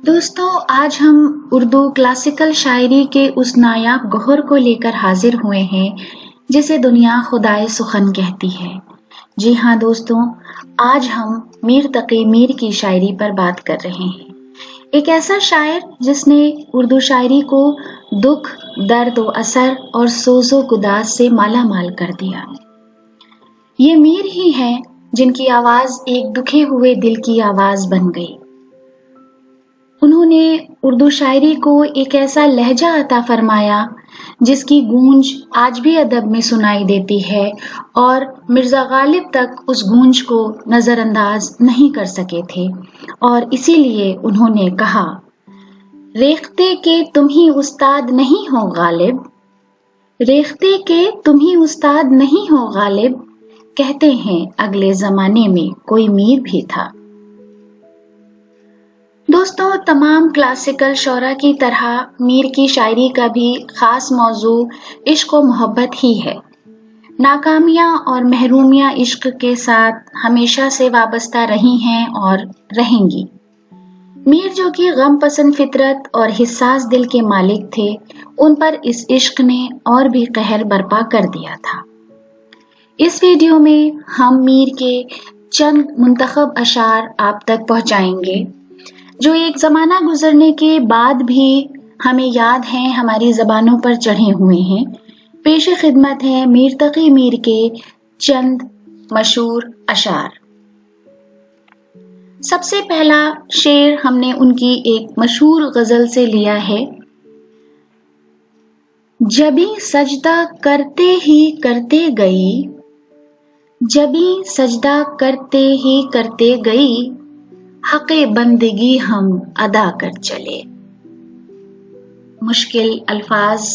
दोस्तों, आज हम उर्दू क्लासिकल शायरी के उस नायाब गौहर को लेकर हाजिर हुए हैं जिसे दुनिया खुदाए सुखन कहती है। जी हाँ दोस्तों, आज हम मीर तकी मीर की शायरी पर बात कर रहे हैं। एक ऐसा शायर जिसने उर्दू शायरी को दुख, दर्द व असर और सोजो गुदास से माला माल कर दिया। ये मीर ही हैं जिनकी आवाज एक दुखे हुए दिल की आवाज बन गई। उन्होंने उर्दू शायरी को एक ऐसा लहजा अता फरमाया जिसकी गूंज आज भी अदब में सुनाई देती है और मिर्ज़ा गालिब तक उस गूंज को नज़रअंदाज नहीं कर सके थे। और इसीलिए उन्होंने कहा, रेख्ते के तुम ही उस्ताद नहीं हो गालिब, रेख्ते के तुम ही उस्ताद नहीं हो गालिब, कहते हैं अगले ज़माने में कोई मीर भी था। दोस्तों, तमाम क्लासिकल शौरा की तरह मीर की शायरी का भी खास मौजू इश्क और मोहब्बत ही है। नाकामियां और महरूमियां इश्क के साथ हमेशा से वाबस्ता रही हैं और रहेंगी। मीर जो कि गम पसंद फितरत और हिस्सास दिल के मालिक थे, उन पर इस इश्क ने और भी कहर बर्पा कर दिया था। इस वीडियो में हम मीर के चंद मुंतखब अशार आप तक पहुंचाएंगे जो एक जमाना गुजरने के बाद भी हमें याद हैं, हमारी जबानों पर चढ़े हुए हैं। पेश खिदमत है मीर तकी मीर के चंद मशहूर अशार। सबसे पहला शेर हमने उनकी एक मशहूर गजल से लिया है। जबी सजदा करते ही करते गई, जबी सजदा करते ही करते गई, हक़े बंदगी हम अदा कर चले। मुश्किल अल्फाज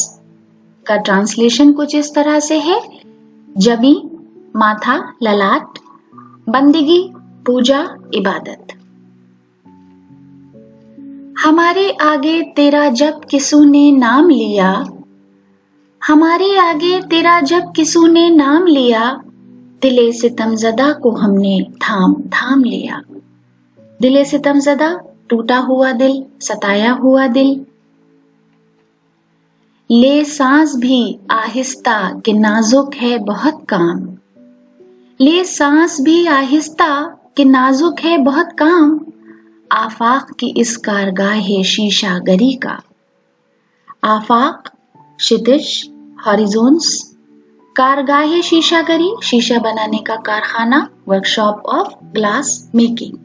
का ट्रांसलेशन कुछ इस तरह से है। जबी माथा, ललाट, बंदगी पूजा, इबादत। हमारे आगे तेरा जब किसू ने नाम लिया, हमारे आगे तेरा जब किसू ने नाम लिया, दिले सितमज़दा को हमने थाम थाम लिया। दिले सितमज़दा, टूटा हुआ दिल, सताया हुआ दिल। ले सांस भी आहिस्ता कि नाजुक है बहुत काम, ले सांस भी आहिस्ता कि नाजुक है बहुत काम, आफाक की इस कारगाहे शीशा गरी का। आफाक क्षितिज, हॉरिजॉन्स, कारगाहे शीशा गरी, शीशा बनाने का कारखाना, workshop of glass making.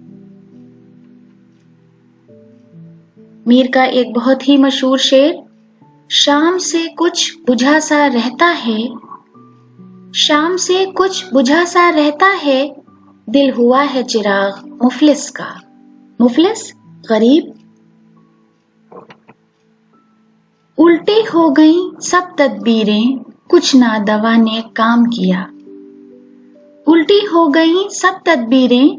Mir का एक बहुत ही मशहूर शेर। शाम से कुछ बुझा सा रहता है, शाम से कुछ बुझा सा रहता है, दिल हुआ है चिराग मुफलिस का। मुफलिस गरीब। उल्टी हो गई सब तदबीरें, कुछ ना दवा ने काम किया। उल्टी हो गई सब तदबीरें,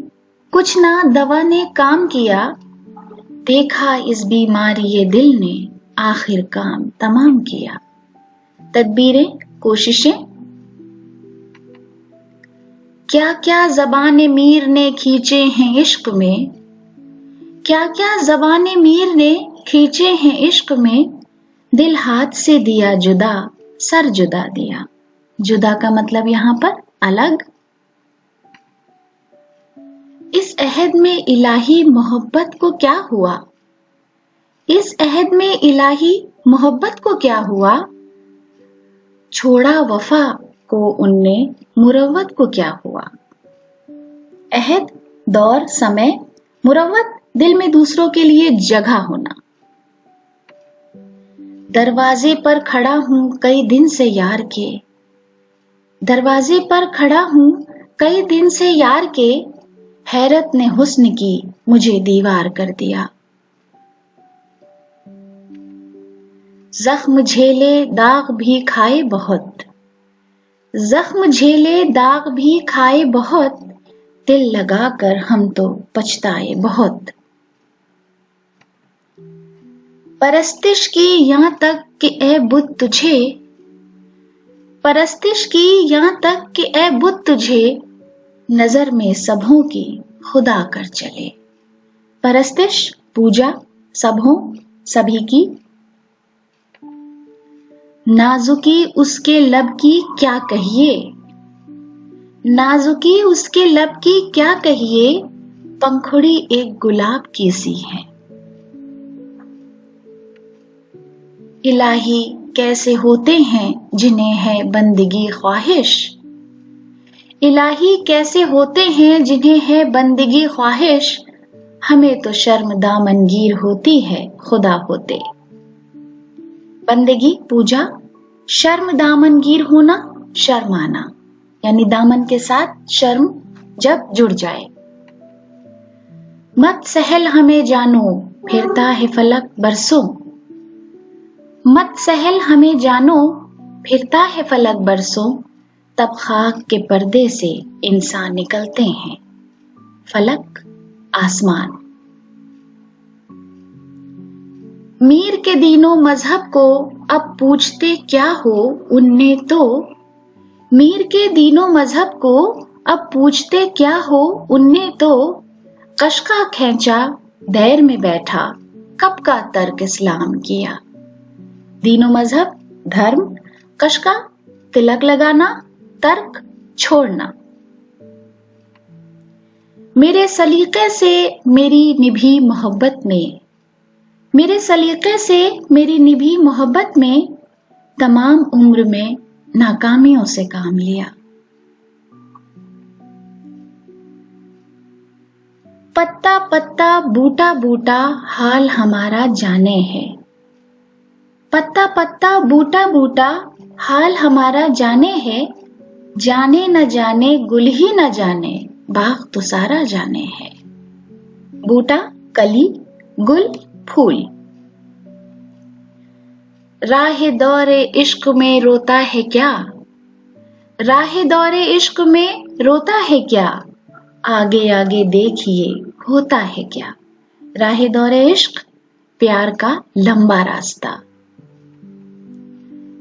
कुछ ना दवा ने काम किया, देखा इस बीमारी ये दिल ने आखिर काम तमाम किया। तदबीरें, कोशिशें। क्या क्या ज़बाने मीर ने खींचे हैं इश्क में, क्या क्या ज़बाने मीर ने खींचे हैं इश्क में, दिल हाथ से दिया जुदा, सर जुदा दिया। जुदा का मतलब यहाँ पर अलग। इस अहद में इलाही मोहब्बत को क्या हुआ, इस अहद में इलाही मोहब्बत को क्या हुआ, छोड़ा वफा को उनने मुरव्वत को क्या हुआ। अहद, दौर, समय, मुरव्वत, दिल में दूसरों के लिए जगह होना। दरवाजे पर खड़ा हूं कई दिन से यार के, दरवाजे पर खड़ा हूं कई दिन से यार के, हैरत ने हुस्न की मुझे दीवार कर दिया। जख्म झेले दाग भी खाए बहुत, जख्म झेले दाग भी खाए बहुत, दिल लगाकर हम तो पछताए बहुत। परस्तिश की यहाँ तक कि ए बुत तुझे, परस्तिश की यहाँ तक कि ए बुत तुझे, नजर में सबों की खुदा कर चले। परस्तिश, पूजा, सब हो, सभी की। नाजुकी उसके लब की क्या कहिए, नाजुकी उसके लब की क्या कहिए, पंखुड़ी एक गुलाब की सी है। इलाही कैसे होते हैं जिन्हें है बंदगी ख्वाहिश, इलाही कैसे होते हैं जिन्हें है बंदगी ख्वाहिश, हमें तो शर्म दामनगीर होती है खुदा होते। बंदगी पूजा, शर्म दामनगीर होना शर्माना, यानी दामन के साथ शर्म जब जुड़ जाए। मत सहल हमें जानो फिरता है फलक बरसों, मत सहल हमें जानो फिरता है फलक बरसों, तब खाक के पर्दे से इंसान निकलते हैं, फलक आसमान। मीर के दीनों मजहब को अब पूछते क्या हो उनने तो, मीर के दीनों मजहब को अब पूछते क्या हो उनने तो, कशका खींचा दैर में बैठा कब का तर्क इस्लाम किया। दीनों मजहब धर्म, कशका तिलक लगाना, तर्क छोड़ना। मेरे सलीके से मेरी निभी मोहब्बत में, मेरे सलीके से मेरी निभी मोहब्बत में, तमाम उम्र में नाकामियों से काम लिया। पत्ता पत्ता बूटा बूटा हाल हमारा जाने है, पत्ता पत्ता बूटा बूटा हाल हमारा जाने है, जाने न जाने गुल ही न जाने बाग तो सारा जाने है। बूटा कली, गुल फूल। राह दौरे इश्क में रोता है क्या, राह दौरे इश्क में रोता है क्या, आगे आगे देखिए होता है क्या। राह दौरे इश्क प्यार का लंबा रास्ता।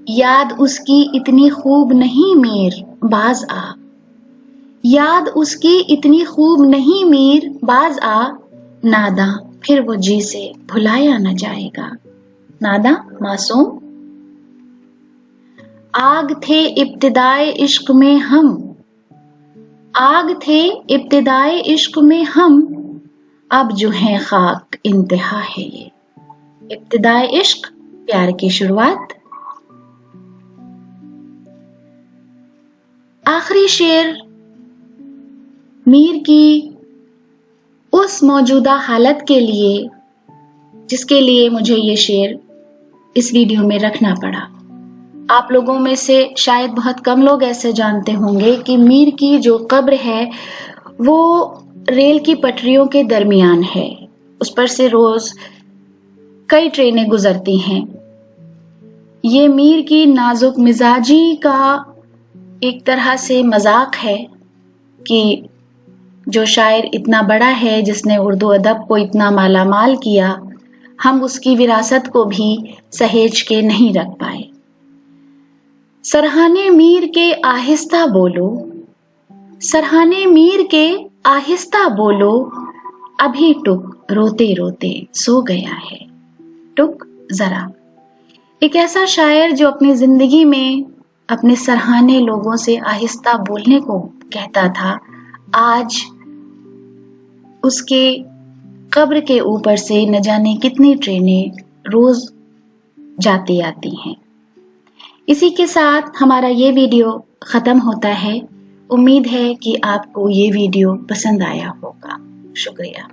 याद उसकी इतनी खूब नहीं मीर बाज आ, याद उसकी इतनी खूब नहीं मीर बाज आ, नादा फिर वो जी से भुलाया न जाएगा। नादा मासूम। आग थे इब्तिदाए इश्क में हम, आग थे इब्तिदाए इश्क में हम, अब जो है खाक इंतहा है ये। इब्तिदाए इश्क प्यार की शुरुआत। आखिरी शेर मीर की उस मौजूदा हालत के लिए जिसके लिए मुझे ये शेर इस वीडियो में रखना पड़ा। आप लोगों में से शायद बहुत कम लोग ऐसे जानते होंगे कि मीर की जो कब्र है वो रेल की पटरियों के दरमियान है, उस पर से रोज कई ट्रेनें गुजरती हैं। ये मीर की नाजुक मिजाजी का एक तरह से मजाक है कि जो शायर इतना बड़ा है, जिसने उर्दू अदब को इतना मालामाल किया, हम उसकी विरासत को भी सहेज के नहीं रख पाए। सरहाने मीर के आहिस्ता बोलो, सरहाने मीर के आहिस्ता बोलो, अभी टुक रोते रोते सो गया है। टुक जरा। एक ऐसा शायर जो अपनी जिंदगी में अपने सरहाने लोगों से आहिस्ता बोलने को कहता था, आज उसके कब्र के ऊपर से न जाने कितनी ट्रेनें रोज जाती आती हैं। इसी के साथ हमारा ये वीडियो खत्म होता है। उम्मीद है कि आपको ये वीडियो पसंद आया होगा। शुक्रिया।